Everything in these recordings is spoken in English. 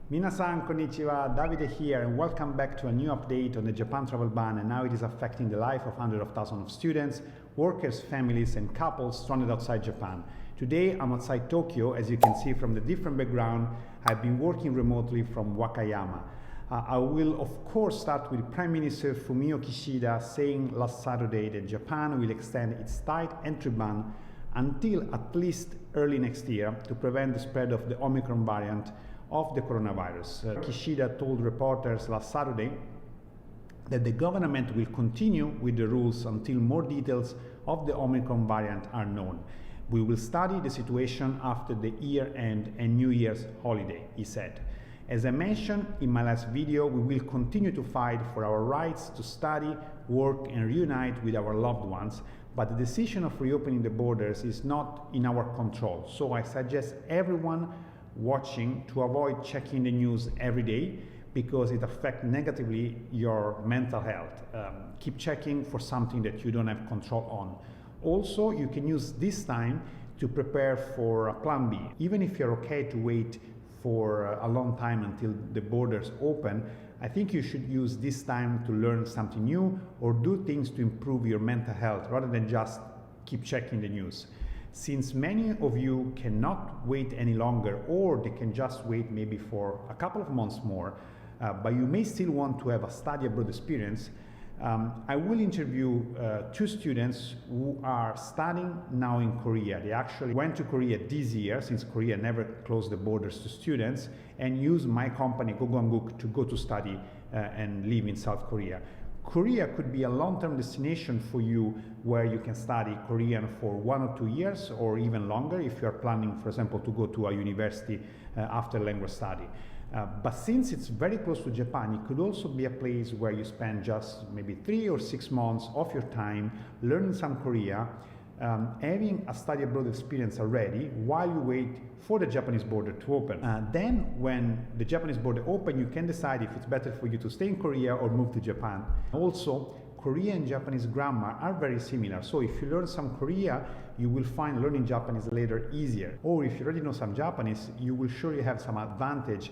Minasan konnichiwa, Davide here, and welcome back to a new update on the Japan travel ban and how it is affecting the life of hundreds of thousands of students, workers, families, and couples stranded outside Japan. Today I'm outside Tokyo. As you can see from the different background, I've been working remotely from Wakayama. I will of course start with Prime Minister Fumio Kishida saying last Saturday that Japan will extend its tight entry ban until at least early next year to prevent the spread of the Omicron variant of the coronavirus. Kishida told reporters last Saturday that the government will continue with the rules until more details of the Omicron variant are known. We will study the situation after the year-end and New Year's holiday, he said. As I mentioned in my last video, we will continue to fight for our rights to study, work, and reunite with our loved ones, but the decision of reopening the borders is not in our control. So I suggest everyone watching to avoid checking the news every day because it affects negatively your mental health. Keep checking for something that you don't have control on. Also, you can use this time to prepare for a plan B. Even if you're okay to wait for a long time until the borders open, I think you should use this time to learn something new or do things to improve your mental health rather than just keep checking the news. Since many of you cannot wait any longer, or they can just wait maybe for a couple of months more, but you may still want to have a study abroad experience, I will interview two students who are studying now in Korea. They actually went to Korea this year, since Korea never closed the borders to students, and use my company, Gogoanguk, to go to study and live in South Korea. Korea could be a long-term destination for you where you can study Korean for 1 or 2 years or even longer if you are planning, for example, to go to a university after language study. But since it's very close to Japan, it could also be a place where you spend just maybe 3 or 6 months of your time learning some Korea, having a study abroad experience already while you wait for the Japanese border to open. Then when the Japanese border open, you can decide if it's better for you to stay in Korea or move to Japan. Also, Korean and Japanese grammar are very similar, so if you learn some Korea, you will find learning Japanese later easier. Or if you already know some Japanese, you will surely have some advantage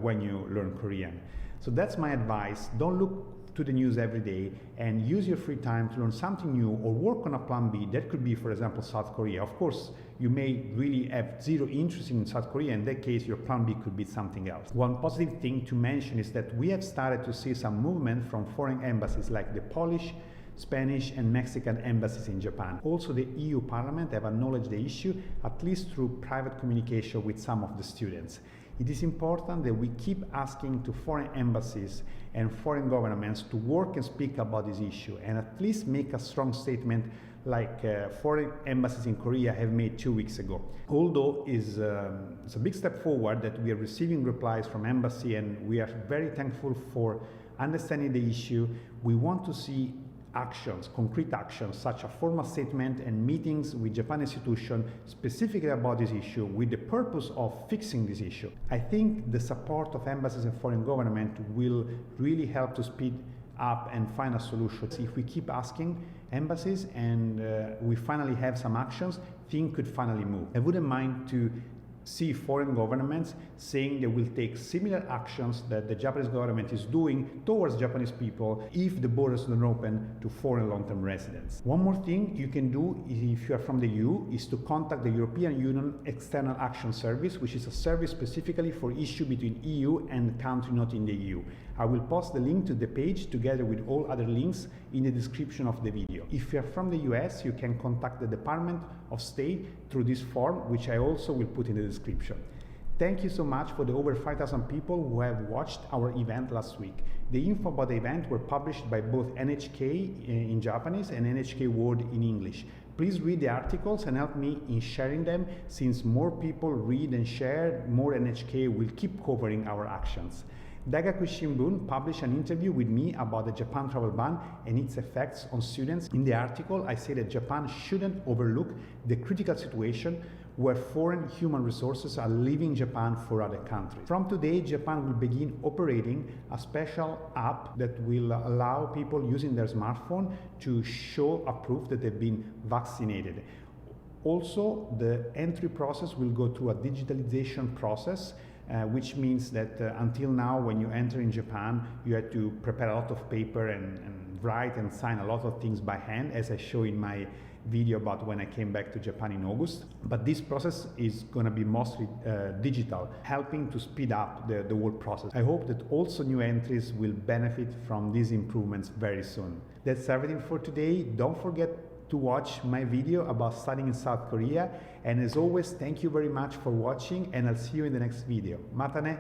when you learn Korean. So that's my advice. Don't look to the news every day and use your free time to learn something new or work on a plan B. That could be, for example, South Korea. Of course, you may really have zero interest in South Korea. In that case, your plan B could be something else. One positive thing to mention is that we have started to see some movement from foreign embassies like the Polish, Spanish and Mexican embassies in Japan. Also, the EU Parliament have acknowledged the issue, at least through private communication with some of the students. It is important that we keep asking to foreign embassies and foreign governments to work and speak about this issue and at least make a strong statement like foreign embassies in Korea have made 2 weeks ago. Although it's a big step forward that we are receiving replies from embassy and we are very thankful for understanding the issue, we want to see actions, concrete actions, such as a formal statement and meetings with Japan institutions specifically about this issue with the purpose of fixing this issue. I think the support of embassies and foreign government will really help to speed up and find a solution. If we keep asking embassies and we finally have some actions, things could finally move. I wouldn't mind to see foreign governments saying they will take similar actions that the Japanese government is doing towards Japanese people if the borders don't open to foreign long-term residents. One more thing you can do if you are from the EU is to contact the European Union External Action Service, which is a service specifically for issues between EU and country not in the EU. I will post the link to the page together with all other links in the description of the video. If you are from the US, you can contact the Department of State through this form, which I also will put in the description. Thank you so much for the over 5,000 people who have watched our event last week. The info about the event were published by both NHK in Japanese and NHK World in English. Please read the articles and help me in sharing them. Since more people read and share, more NHK will keep covering our actions. Daigaku Shimbun published an interview with me about the Japan travel ban and its effects on students. In the article, I say that Japan shouldn't overlook the critical situation where foreign human resources are leaving Japan for other countries. From today, Japan will begin operating a special app that will allow people using their smartphone to show a proof that they've been vaccinated. Also, the entry process will go through a digitalization process which means that until now, when you enter in Japan, you had to prepare a lot of paper and write and sign a lot of things by hand, as I show in my video about when I came back to Japan in August. But this process is going to be mostly digital, helping to speed up the whole process. I hope that also new entries will benefit from these improvements very soon. That's everything for today. Don't forget to watch my video about studying in South Korea. And as always, thank you very much for watching, and I'll see you in the next video. Mata ne!